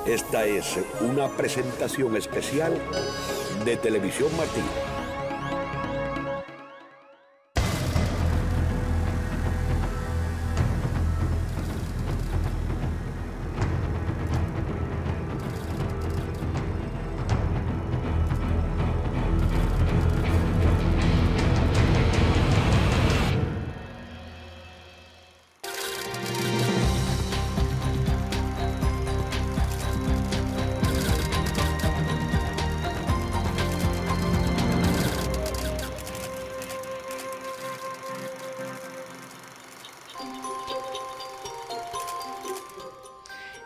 Esta es una presentación especial de Televisión Martí.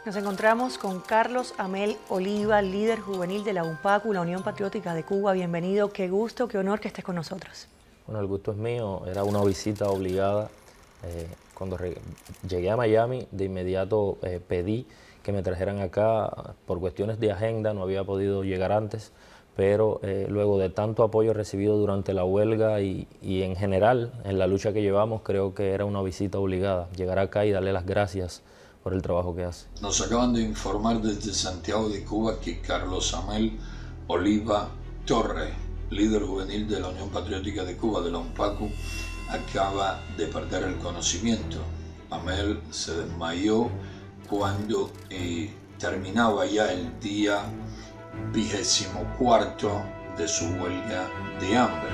Nos encontramos con Carlos Amel Oliva, líder juvenil de la UNPACU, la Unión Patriótica de Cuba. Bienvenido, qué gusto, qué honor que estés con nosotros. Bueno, el gusto es mío, era una visita obligada. Cuando llegué a Miami, de inmediato pedí que me trajeran acá por cuestiones de agenda, no había podido llegar antes, pero luego de tanto apoyo recibido durante la huelga y en general en la lucha que llevamos, creo que era una visita obligada, llegar acá y darle las gracias por el trabajo que hace. Nos acaban de informar desde Santiago de Cuba que Carlos Amel Oliva Torre, líder juvenil de la Unión Patriótica de Cuba, de la UNPACU, acaba de perder el conocimiento. Amel se desmayó cuando terminaba ya el día 24 de su huelga de hambre.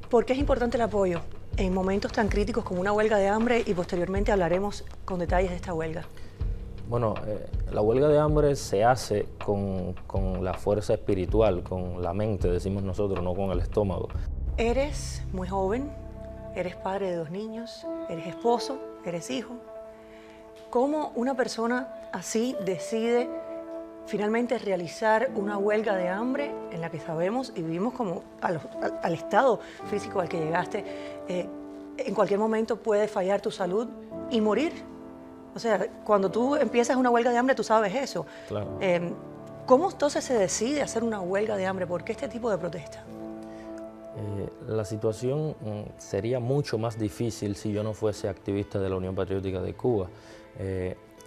¿Por qué es importante el apoyo en momentos tan críticos como una huelga de hambre? Y posteriormente hablaremos con detalles de esta huelga. Bueno, la huelga de hambre se hace con la fuerza espiritual, con la mente, decimos nosotros, no con el estómago. Eres muy joven, eres padre de 2 niños, eres esposo, eres hijo. ¿Cómo una persona así decide finalmente realizar una huelga de hambre en la que sabemos y vivimos como al estado físico al que llegaste? En cualquier momento puede fallar tu salud y morir. O sea, cuando tú empiezas una huelga de hambre, tú sabes eso. Claro. ¿Cómo entonces se decide hacer una huelga de hambre? ¿Por qué este tipo de protesta? La situación sería mucho más difícil si yo no fuese activista de la Unión Patriótica de Cuba.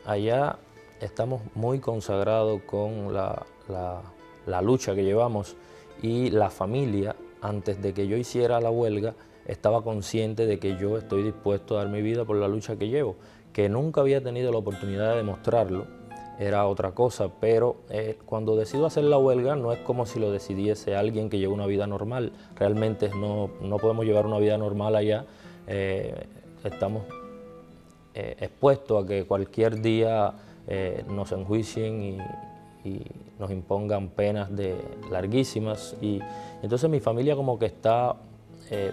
Allá estamos muy consagrados con la lucha que llevamos y la familia, antes de que yo hiciera la huelga, estaba consciente de que yo estoy dispuesto a dar mi vida por la lucha que llevo, que nunca había tenido la oportunidad de demostrarlo, era otra cosa, pero cuando decido hacer la huelga no es como si lo decidiese alguien que lleva una vida normal, realmente no podemos llevar una vida normal allá, estamos expuestos a que cualquier día nos enjuicien y nos impongan penas larguísimas, y entonces mi familia como que está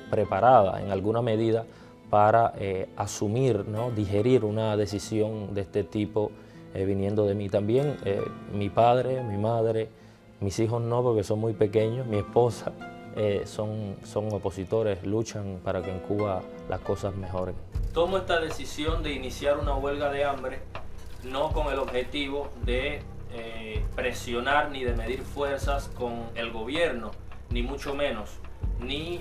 preparada en alguna medida para asumir, ¿no?, digerir una decisión de este tipo viniendo de mí. También mi padre, mi madre, mis hijos no, porque son muy pequeños, mi esposa son opositores, luchan para que en Cuba las cosas mejoren. Tomo esta decisión de iniciar una huelga de hambre no con el objetivo de presionar ni de medir fuerzas con el gobierno, ni mucho menos, ni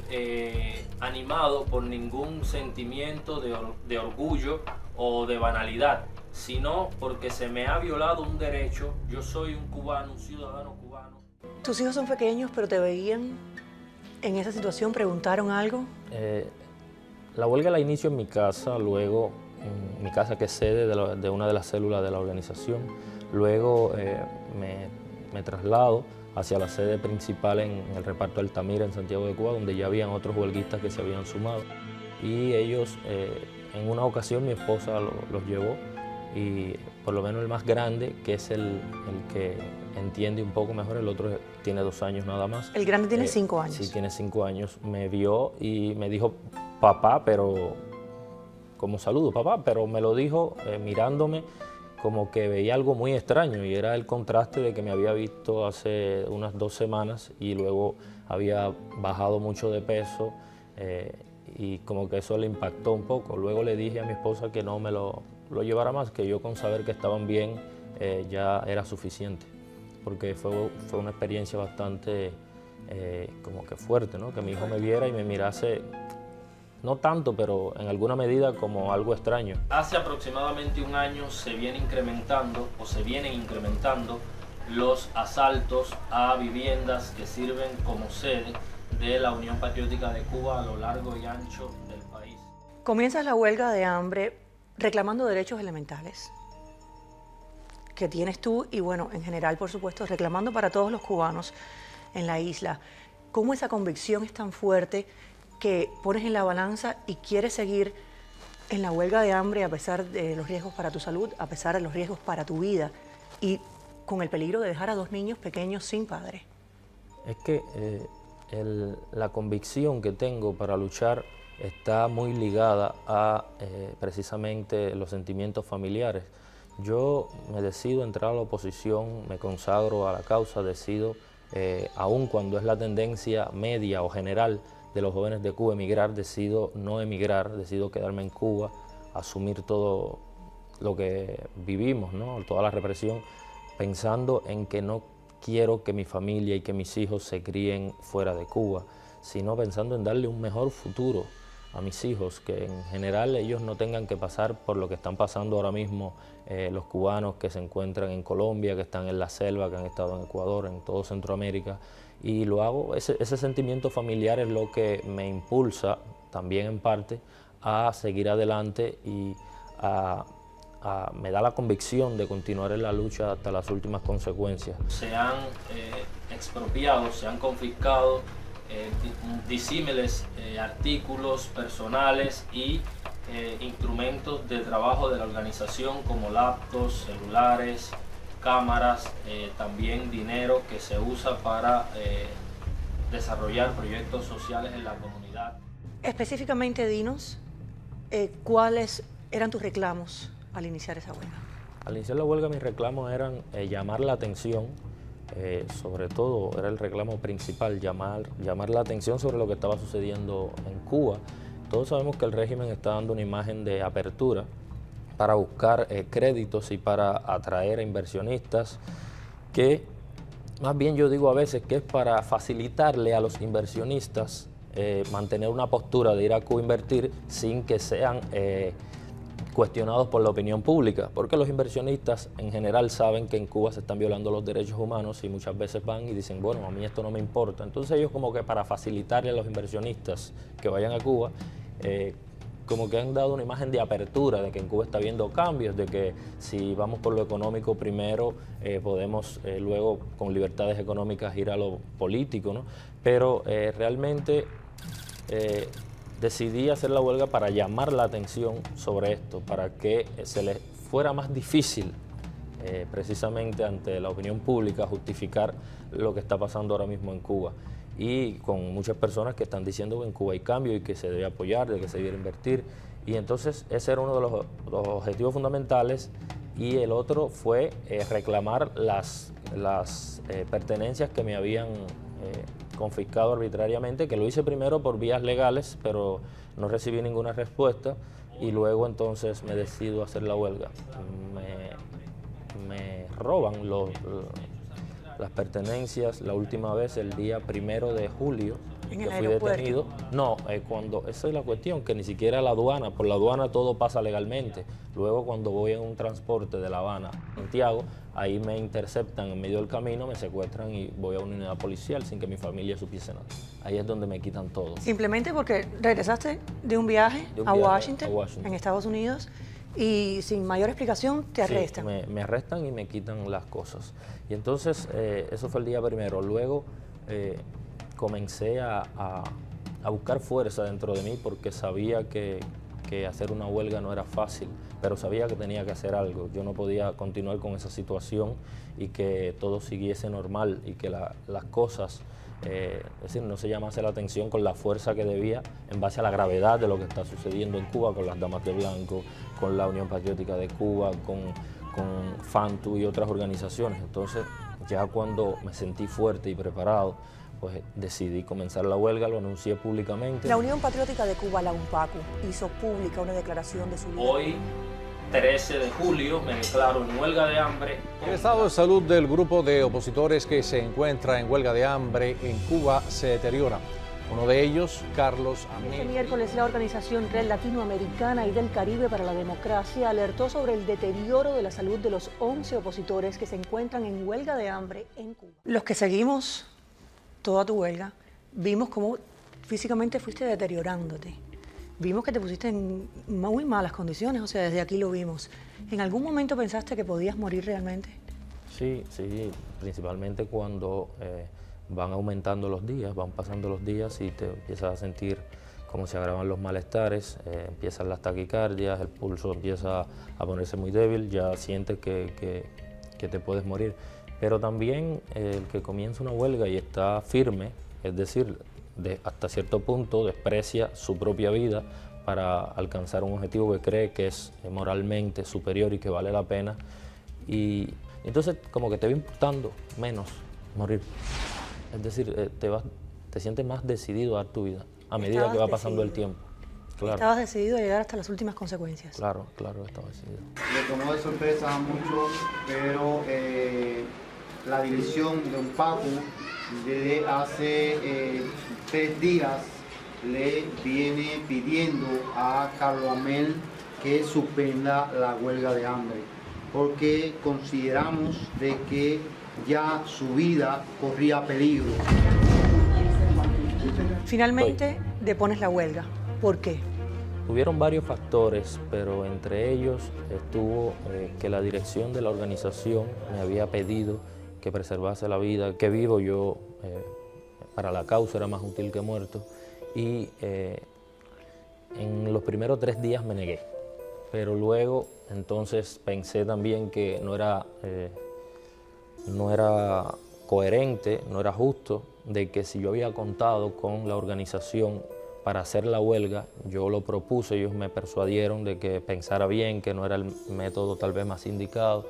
animado por ningún sentimiento de orgullo o de banalidad, sino porque se me ha violado un derecho. Yo soy un cubano, un ciudadano cubano. Tus hijos son pequeños, pero te veían en esa situación, ¿preguntaron algo? La huelga la inicio en mi casa, luego en mi casa que es sede de una de las células de la organización, luego me traslado hacia la sede principal en el reparto Altamira en Santiago de Cuba, donde ya habían otros huelguistas que se habían sumado, y ellos, en una ocasión mi esposa los llevó, y por lo menos el más grande, que es el que entiende un poco mejor, el otro tiene 2 años nada más. El grande tiene 5 años. Sí, tiene 5 años, me vio y me dijo papá, pero como saludo, papá, pero me lo dijo mirándome como que veía algo muy extraño, y era el contraste de que me había visto hace unas 2 semanas y luego había bajado mucho de peso, y como que eso le impactó un poco. Luego le dije a mi esposa que no me lo llevara más, que yo con saber que estaban bien ya era suficiente, porque fue una experiencia bastante como que fuerte, ¿no? Que mi hijo me viera y me mirase, no tanto, pero en alguna medida como algo extraño. Hace aproximadamente un año se vienen incrementando los asaltos a viviendas que sirven como sede de la Unión Patriótica de Cuba a lo largo y ancho del país. Comienzas la huelga de hambre reclamando derechos elementales que tienes tú y, bueno, en general, por supuesto, reclamando para todos los cubanos en la isla. ¿Cómo esa convicción es tan fuerte que pones en la balanza y quieres seguir en la huelga de hambre a pesar de los riesgos para tu salud, a pesar de los riesgos para tu vida y con el peligro de dejar a 2 niños pequeños sin padre? Es que la convicción que tengo para luchar está muy ligada a precisamente los sentimientos familiares. Yo me decido entrar a la oposición, me consagro a la causa, decido, aun cuando es la tendencia media o general de los jóvenes de Cuba emigrar, decido no emigrar, decido quedarme en Cuba, asumir todo lo que vivimos, ¿no? Toda la represión, pensando en que no quiero que mi familia y que mis hijos se críen fuera de Cuba, sino pensando en darle un mejor futuro a mis hijos, que en general ellos no tengan que pasar por lo que están pasando ahora mismo los cubanos que se encuentran en Colombia, que están en la selva, que han estado en Ecuador, en todo Centroamérica. Y lo hago, ese sentimiento familiar es lo que me impulsa también en parte a seguir adelante y me da la convicción de continuar en la lucha hasta las últimas consecuencias. Se han expropiado, se han confiscado disímiles artículos personales y instrumentos de trabajo de la organización como laptops, celulares, cámaras, también dinero que se usa para desarrollar proyectos sociales en la comunidad. Específicamente, dinos cuáles eran tus reclamos al iniciar esa huelga. Al iniciar la huelga mis reclamos eran llamar la atención, sobre todo era el reclamo principal, llamar la atención sobre lo que estaba sucediendo en Cuba. Todos sabemos que el régimen está dando una imagen de apertura para buscar créditos y para atraer a inversionistas, que más bien yo digo a veces que es para facilitarle a los inversionistas mantener una postura de ir a Cuba a invertir sin que sean cuestionados por la opinión pública, porque los inversionistas en general saben que en Cuba se están violando los derechos humanos y muchas veces van y dicen, bueno, a mí esto no me importa. Entonces ellos como que para facilitarle a los inversionistas que vayan a Cuba, como que han dado una imagen de apertura, de que en Cuba está habiendo cambios, de que si vamos por lo económico primero, podemos luego con libertades económicas ir a lo político, ¿no? Pero realmente decidí hacer la huelga para llamar la atención sobre esto, para que se les fuera más difícil, precisamente ante la opinión pública, justificar lo que está pasando ahora mismo en Cuba. Y con muchas personas que están diciendo que en Cuba hay cambio y que se debe apoyar, de que se debe invertir. Y entonces ese era uno de los objetivos fundamentales. Y el otro fue reclamar las pertenencias que me habían confiscado arbitrariamente, que lo hice primero por vías legales, pero no recibí ninguna respuesta. Y luego entonces me decido a hacer la huelga. Me roban las pertenencias la última vez el día 1 de julio, que fui detenido. No, esa es la cuestión, que ni siquiera la aduana, por la aduana todo pasa legalmente. Luego cuando voy en un transporte de La Habana a Santiago, ahí me interceptan en medio del camino, me secuestran y voy a una unidad policial sin que mi familia supiese nada. Ahí es donde me quitan todo. Simplemente porque regresaste de un viaje a Washington, en Estados Unidos, y sin mayor explicación te arrestan. Sí, me arrestan y me quitan las cosas. Y entonces eso fue el día 1. Luego comencé a buscar fuerza dentro de mí porque sabía que hacer una huelga no era fácil, pero sabía que tenía que hacer algo. Yo no podía continuar con esa situación y que todo siguiese normal y que las cosas, es decir, no se llamase la atención con la fuerza que debía en base a la gravedad de lo que está sucediendo en Cuba con las Damas de Blanco, con la Unión Patriótica de Cuba, con FANTU y otras organizaciones. Entonces, ya cuando me sentí fuerte y preparado, pues decidí comenzar la huelga, lo anuncié públicamente. La Unión Patriótica de Cuba, la UNPACU, hizo pública una declaración de su líder. Hoy 13 de julio me declaro en huelga de hambre. El estado de salud del grupo de opositores que se encuentra en huelga de hambre en Cuba se deteriora. Uno de ellos, Carlos Amel. Este miércoles la Organización Red Latinoamericana y del Caribe para la Democracia alertó sobre el deterioro de la salud de los 11 opositores que se encuentran en huelga de hambre en Cuba. Los que seguimos toda tu huelga, vimos cómo físicamente fuiste deteriorándote. Vimos que te pusiste en muy malas condiciones, o sea, desde aquí lo vimos. ¿En algún momento pensaste que podías morir realmente? Sí, principalmente cuando van aumentando los días, van pasando los días y te empiezas a sentir como se agravan los malestares, empiezan las taquicardias, el pulso empieza a ponerse muy débil, ya sientes que te puedes morir. Pero también el que comienza una huelga y está firme, es decir, hasta cierto punto desprecia su propia vida para alcanzar un objetivo que cree que es moralmente superior y que vale la pena. Y entonces como que te va importando menos morir. Es decir, te sientes más decidido a dar tu vida a medida que va pasando el tiempo. Claro. Estabas decidido a llegar hasta las últimas consecuencias. Claro, estaba decidido. Me tomó de sorpresa mucho, pero la división de UNPACU desde hace 3 días le viene pidiendo a Carlos Amel que suspenda la huelga de hambre, porque consideramos de que ya su vida corría peligro. Finalmente depones la huelga. ¿Por qué? Hubieron varios factores, pero entre ellos estuvo que la dirección de la organización me había pedido que preservase la vida, que vivo yo para la causa era más útil que muerto, y en los primeros 3 días me negué, pero luego entonces pensé también que no era coherente, no era justo, de que si yo había contado con la organización para hacer la huelga, yo lo propuse, ellos me persuadieron de que pensara bien, que no era el método tal vez más indicado,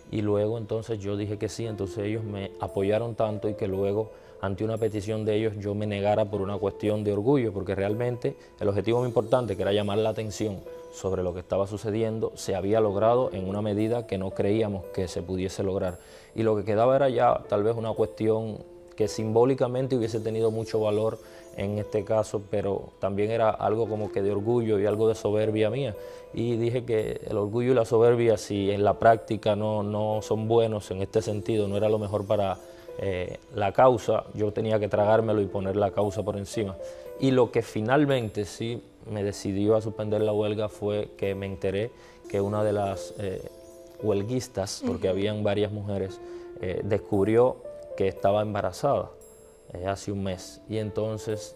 y luego entonces yo dije que sí, entonces ellos me apoyaron tanto y que luego ante una petición de ellos yo me negara por una cuestión de orgullo, porque realmente el objetivo muy importante, que era llamar la atención sobre lo que estaba sucediendo, se había logrado en una medida que no creíamos que se pudiese lograr. Y lo que quedaba era ya tal vez una cuestión que simbólicamente hubiese tenido mucho valor en este caso, pero también era algo como que de orgullo y algo de soberbia mía. Y dije que el orgullo y la soberbia, si en la práctica no son buenos en este sentido, no era lo mejor para la causa, yo tenía que tragármelo y poner la causa por encima. Y lo que finalmente sí me decidió a suspender la huelga fue que me enteré que una de las huelguistas, porque habían varias mujeres, descubrió que estaba embarazada hace un mes, y entonces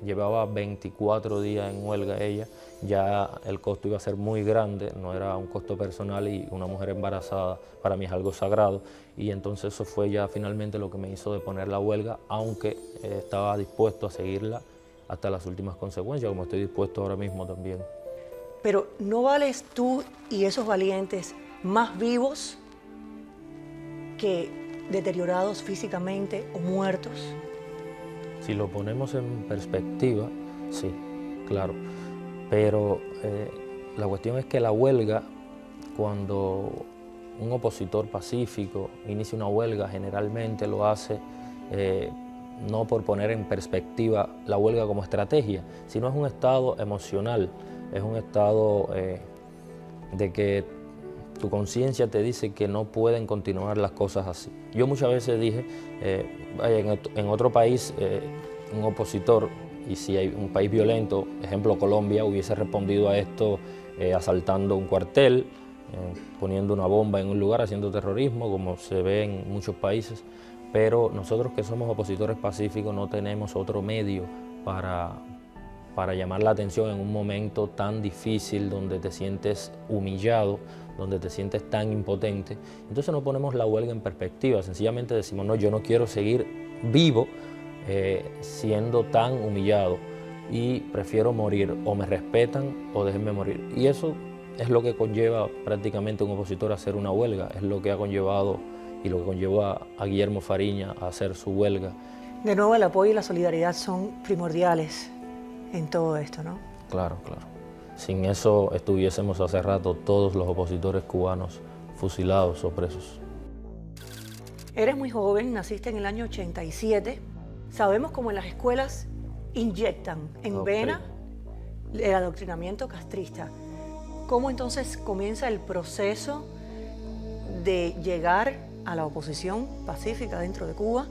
llevaba 24 días en huelga ella, ya el costo iba a ser muy grande, no era un costo personal, y una mujer embarazada para mí es algo sagrado, y entonces eso fue ya finalmente lo que me hizo deponer la huelga, aunque estaba dispuesto a seguirla hasta las últimas consecuencias, como estoy dispuesto ahora mismo también. Pero ¿no vales tú y esos valientes más vivos que deteriorados físicamente o muertos? Si lo ponemos en perspectiva, sí, claro. Pero la cuestión es que la huelga, cuando un opositor pacífico inicia una huelga, generalmente lo hace no por poner en perspectiva la huelga como estrategia, sino es un estado emocional, es un estado de que tu conciencia te dice que no pueden continuar las cosas así. Yo muchas veces dije, en otro país, un opositor, y si hay un país violento, ejemplo Colombia, hubiese respondido a esto asaltando un cuartel, poniendo una bomba en un lugar, haciendo terrorismo, como se ve en muchos países. Pero nosotros que somos opositores pacíficos no tenemos otro medio para llamar la atención en un momento tan difícil, donde te sientes humillado, donde te sientes tan impotente. Entonces no ponemos la huelga en perspectiva, sencillamente decimos, no, yo no quiero seguir vivo siendo tan humillado y prefiero morir, o me respetan o déjenme morir. Y eso es lo que conlleva prácticamente un opositor a hacer una huelga, es lo que ha conllevado y lo que conllevó a Guillermo Fariña a hacer su huelga. De nuevo, el apoyo y la solidaridad son primordiales en todo esto, ¿no? Claro, claro. sin eso estuviésemos hace rato todos los opositores cubanos fusilados o presos. Eres muy joven, naciste en el año 87. Sabemos cómo en las escuelas inyectan en vena el adoctrinamiento castrista. ¿Cómo entonces comienza el proceso de llegar a la oposición pacífica dentro de Cuba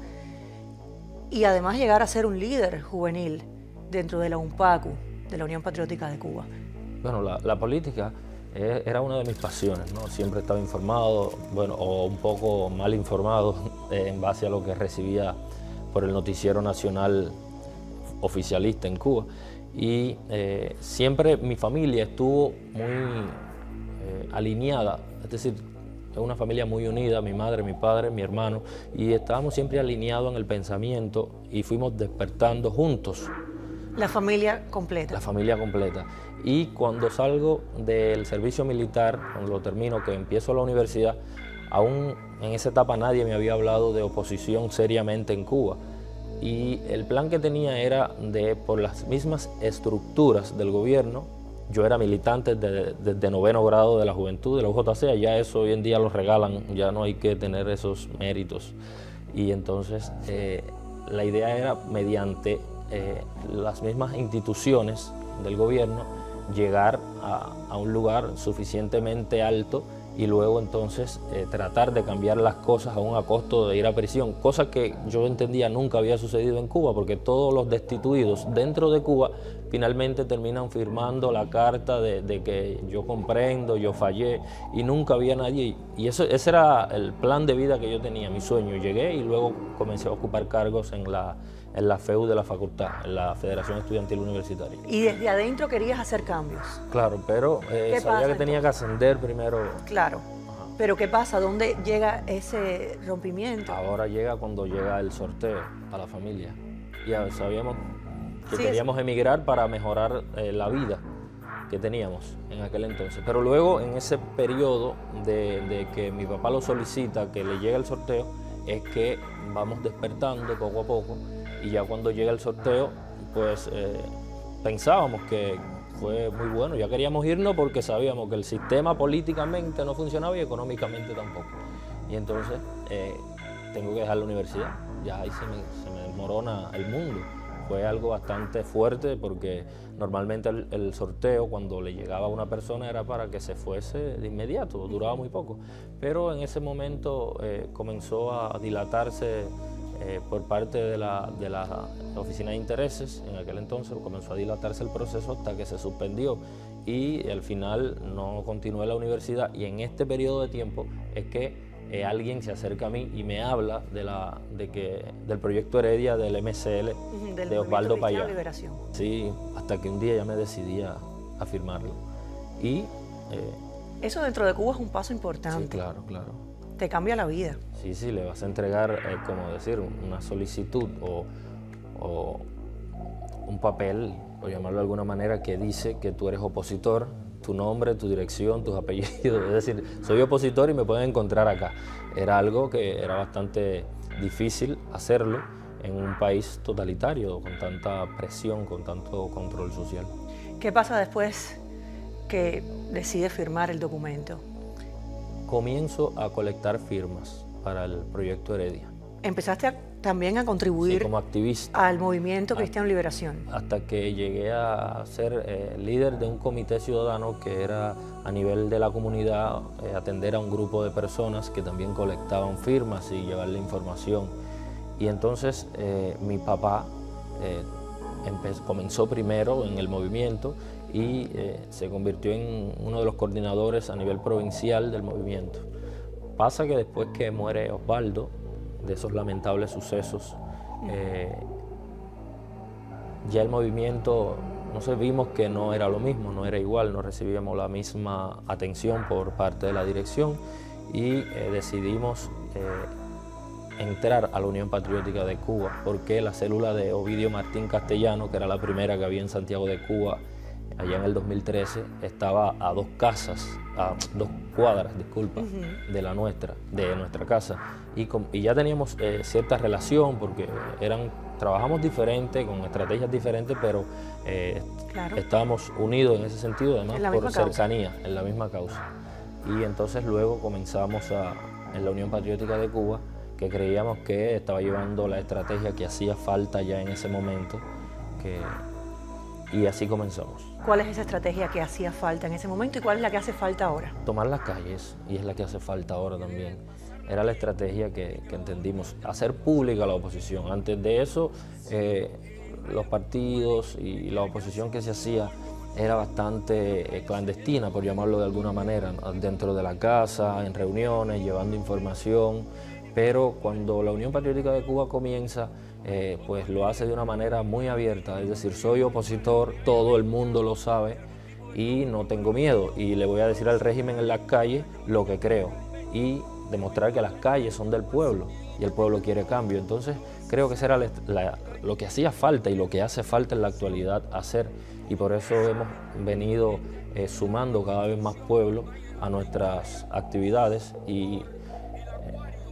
y además llegar a ser un líder juvenil dentro de la UNPACU, de la Unión Patriótica de Cuba? Bueno, la política era una de mis pasiones, ¿no? Siempre estaba informado, bueno, o un poco mal informado en base a lo que recibía por el noticiero nacional oficialista en Cuba. Y siempre mi familia estuvo muy alineada, es decir, es una familia muy unida, mi madre, mi padre, mi hermano, y estábamos siempre alineados en el pensamiento y fuimos despertando juntos. La familia completa. La familia completa. Y cuando salgo del servicio militar, cuando lo termino, que empiezo la universidad, aún en esa etapa nadie me había hablado de oposición seriamente en Cuba. Y el plan que tenía era de, por las mismas estructuras del gobierno, yo era militante desde noveno grado de la juventud, de la UJC, ya eso hoy en día lo regalan, ya no hay que tener esos méritos. Y entonces la idea era, mediante las mismas instituciones del gobierno, llegar a un lugar suficientemente alto y luego entonces tratar de cambiar las cosas aún a costo de ir a prisión, cosa que yo entendía nunca había sucedido en Cuba, porque todos los destituidos dentro de Cuba finalmente terminan firmando la carta de que yo comprendo, yo fallé, y nunca había nadie, y ese era el plan de vida que yo tenía, mi sueño. Llegué y luego comencé a ocupar cargos en la FEU de la facultad, en la Federación Estudiantil Universitaria. Y desde adentro querías hacer cambios. Claro, pero sabía que tenía que ascender primero. Claro, pero ¿qué pasa? ¿Dónde llega ese rompimiento? Ahora llega cuando llega el sorteo a la familia. Ya sabíamos que queríamos emigrar para mejorar la vida que teníamos en aquel entonces. Pero luego, en ese periodo de que mi papá lo solicita, que le llega el sorteo, es que vamos despertando poco a poco. Y ya cuando llega el sorteo, pues pensábamos que fue muy bueno. Ya queríamos irnos porque sabíamos que el sistema políticamente no funcionaba y económicamente tampoco. Y entonces tengo que dejar la universidad. Ya ahí se me desmorona el mundo. Fue algo bastante fuerte porque normalmente el sorteo, cuando le llegaba a una persona, era para que se fuese de inmediato, duraba muy poco. Pero en ese momento comenzó a dilatarse por parte de la Oficina de Intereses. En aquel entonces comenzó a dilatarse el proceso hasta que se suspendió y al final no continué la universidad. Y en este periodo de tiempo es que alguien se acerca a mí y me habla del proyecto Heredia del MCL, de Osvaldo Payá. Sí, hasta que un día ya me decidí a firmarlo. Y eso dentro de Cuba es un paso importante. Sí, claro, claro. Te cambia la vida. Sí, sí, le vas a entregar, como decir, una solicitud o un papel, por llamarlo de alguna manera, que dice que tú eres opositor, tu nombre, tu dirección, tus apellidos, es decir, soy opositor y me pueden encontrar acá. Era algo que era bastante difícil hacerlo en un país totalitario, con tanta presión, con tanto control social. ¿Qué pasa después que decides firmar el documento? Comienzo a colectar firmas para el proyecto Heredia. Empezaste también a contribuir, sí, como activista al movimiento Cristiano Liberación. Hasta que llegué a ser líder de un comité ciudadano que era a nivel de la comunidad, atender a un grupo de personas que también colectaban firmas y llevarle información. Y entonces mi papá comenzó primero en el movimiento y se convirtió en uno de los coordinadores a nivel provincial del movimiento. Pasa que después que muere Osvaldo, de esos lamentables sucesos, ya el movimiento, no sé, vimos que no era lo mismo, no era igual, no recibíamos la misma atención por parte de la dirección y decidimos entrar a la Unión Patriótica de Cuba, porque la célula de Ovidio Martín Castellano, que era la primera que había en Santiago de Cuba allá en el 2013, estaba a 2 cuadras, disculpa, de nuestra casa, y ya teníamos cierta relación porque eran trabajamos diferente, con estrategias diferentes, pero Claro. estábamos unidos en ese sentido, además En la por misma causa. cercanía, en la misma causa. Y entonces luego comenzamos en la Unión Patriótica de Cuba, que creíamos que estaba llevando la estrategia que hacía falta ya en ese momento, y así comenzamos. ¿Cuál es esa estrategia que hacía falta en ese momento y cuál es la que hace falta ahora? Tomar las calles, y es la que hace falta ahora también. Era la estrategia que entendimos, hacer pública la oposición. Antes de eso, los partidos y la oposición que se hacía era bastante clandestina, por llamarlo de alguna manera, dentro de la casa, en reuniones, llevando información, pero cuando la Unión Patriótica de Cuba comienza, pues lo hace de una manera muy abierta, es decir, soy opositor, todo el mundo lo sabe y no tengo miedo, y le voy a decir al régimen en las calles lo que creo y demostrar que las calles son del pueblo y el pueblo quiere cambio. Entonces creo que eso era lo que hacía falta y lo que hace falta en la actualidad hacer, y por eso hemos venido sumando cada vez más pueblo a nuestras actividades, y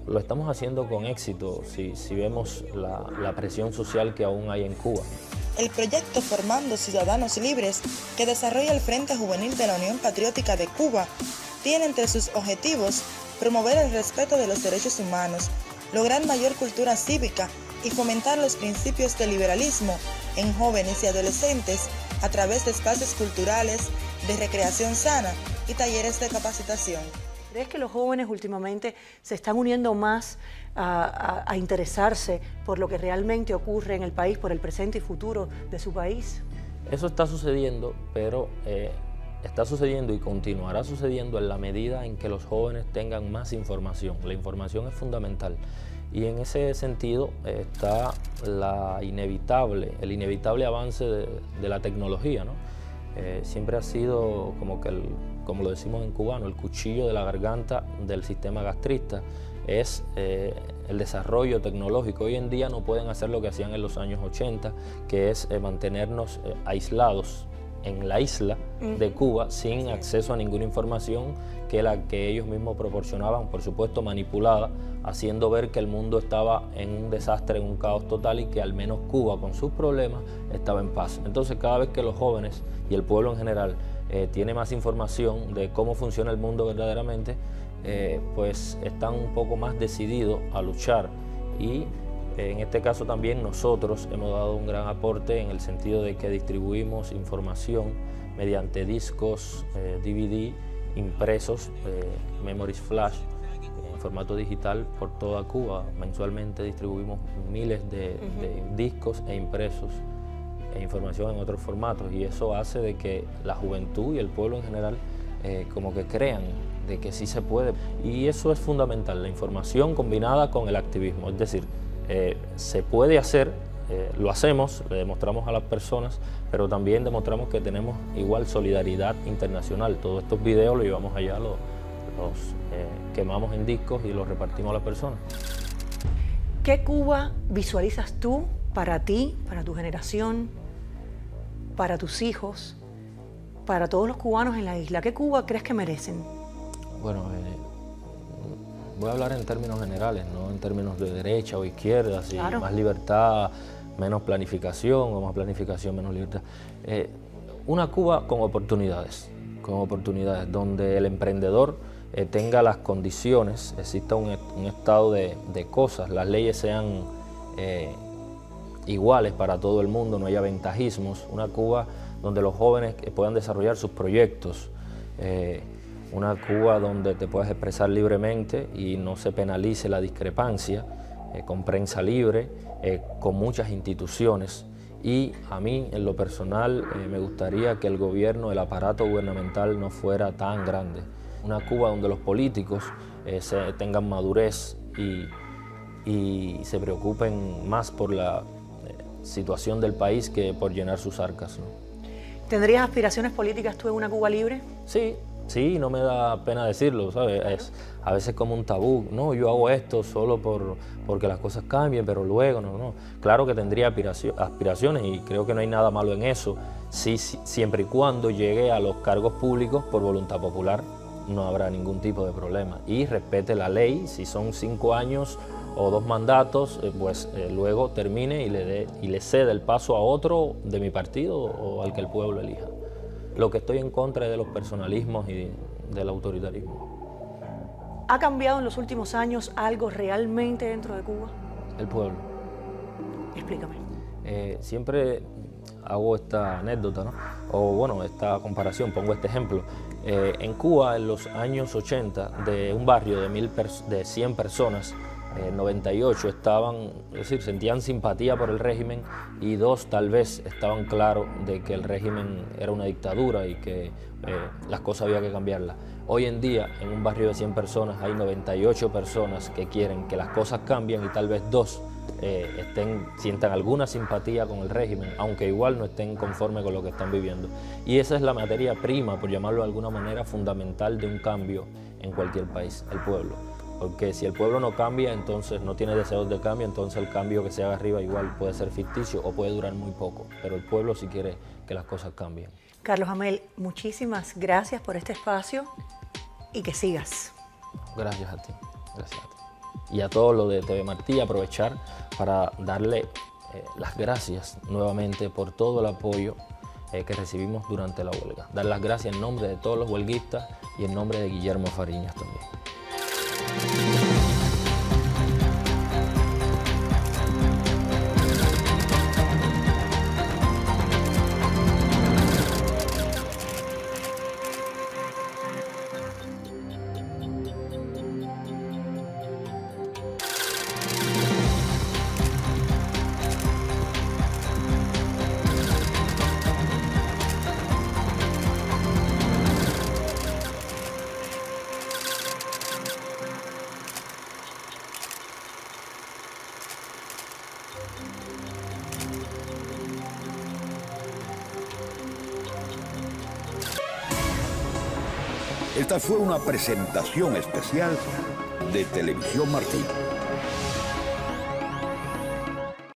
lo estamos haciendo con éxito si vemos la presión social que aún hay en Cuba. El proyecto Formando Ciudadanos Libres, que desarrolla el Frente Juvenil de la Unión Patriótica de Cuba, tiene entre sus objetivos promover el respeto de los derechos humanos, lograr mayor cultura cívica y fomentar los principios del liberalismo en jóvenes y adolescentes a través de espacios culturales, de recreación sana y talleres de capacitación. ¿Crees que los jóvenes últimamente se están uniendo más a interesarse por lo que realmente ocurre en el país, por el presente y futuro de su país? Eso está sucediendo, pero está sucediendo y continuará sucediendo en la medida en que los jóvenes tengan más información. La información es fundamental, y en ese sentido está el inevitable avance de la tecnología, ¿no? Siempre ha sido como lo decimos en cubano, el cuchillo de la garganta del sistema gastrista, es el desarrollo tecnológico. Hoy en día no pueden hacer lo que hacían en los años 80, que es mantenernos aislados en la isla de Cuba sin acceso a ninguna información que la que ellos mismos proporcionaban, por supuesto manipulada, haciendo ver que el mundo estaba en un desastre, en un caos total, y que al menos Cuba con sus problemas estaba en paz. Entonces cada vez que los jóvenes y el pueblo en general tiene más información de cómo funciona el mundo verdaderamente, pues están un poco más decididos a luchar, y en este caso también nosotros hemos dado un gran aporte en el sentido de que distribuimos información mediante discos DVD impresos, memories flash, en formato digital por toda Cuba. Mensualmente distribuimos miles de discos e impresos e información en otros formatos, y eso hace de que la juventud y el pueblo en general como que crean de que sí se puede, y eso es fundamental, la información combinada con el activismo, es decir, se puede hacer, lo hacemos, le demostramos a las personas, pero también demostramos que tenemos igual solidaridad internacional. Todos estos videos los llevamos allá, los quemamos en discos y los repartimos a las personas. ¿Qué Cuba visualizas tú para ti, para tu generación, para tus hijos, para todos los cubanos en la isla? ¿Qué Cuba crees que merecen? Bueno, voy a hablar en términos generales, no en términos de derecha o izquierda, si Claro. más libertad, menos planificación, o más planificación, menos libertad. Una Cuba con oportunidades, donde el emprendedor tenga las condiciones, exista un estado de cosas, las leyes sean iguales para todo el mundo, no haya ventajismos. Una Cuba donde los jóvenes puedan desarrollar sus proyectos. Una Cuba donde te puedas expresar libremente y no se penalice la discrepancia, con prensa libre, con muchas instituciones. Y a mí, en lo personal, me gustaría que el gobierno, el aparato gubernamental no fuera tan grande. Una Cuba donde los políticos tengan madurez y se preocupen más por la situación del país que por llenar sus arcas, ¿no? ¿Tendrías aspiraciones políticas tú en una Cuba libre? Sí, no me da pena decirlo, ¿sabes? Es a veces como un tabú. No, yo hago esto solo porque las cosas cambien, pero luego no. Claro que tendría aspiraciones, y creo que no hay nada malo en eso, siempre y cuando llegue a los cargos públicos por voluntad popular, no habrá ningún tipo de problema. Y respete la ley, si son 5 años o 2 mandatos, luego termine y le cede el paso a otro de mi partido o al que el pueblo elija. Lo que estoy en contra es de los personalismos y del autoritarismo. ¿Ha cambiado en los últimos años algo realmente dentro de Cuba? El pueblo. Explícame. Siempre hago esta anécdota, ¿no? O bueno, esta comparación, pongo este ejemplo. En Cuba, en los años 80, de un barrio de 100 personas, 98 estaban, es decir, sentían simpatía por el régimen y 2 tal vez estaban claros de que el régimen era una dictadura y que las cosas había que cambiarlas. Hoy en día, en un barrio de 100 personas, hay 98 personas que quieren que las cosas cambien y tal vez 2 sientan alguna simpatía con el régimen, aunque igual no estén conformes con lo que están viviendo. Y esa es la materia prima, por llamarlo de alguna manera, fundamental de un cambio en cualquier país, el pueblo. Porque si el pueblo no cambia, entonces no tiene deseos de cambio, entonces el cambio que se haga arriba igual puede ser ficticio o puede durar muy poco, pero el pueblo sí quiere que las cosas cambien. Carlos Amel, muchísimas gracias por este espacio y que sigas. Gracias a ti, gracias a ti. Y a todos los de TV Martí, aprovechar para darle las gracias nuevamente por todo el apoyo que recibimos durante la huelga. Dar las gracias en nombre de todos los huelguistas y en nombre de Guillermo Fariñas también. Esta fue una presentación especial de Televisión Martí.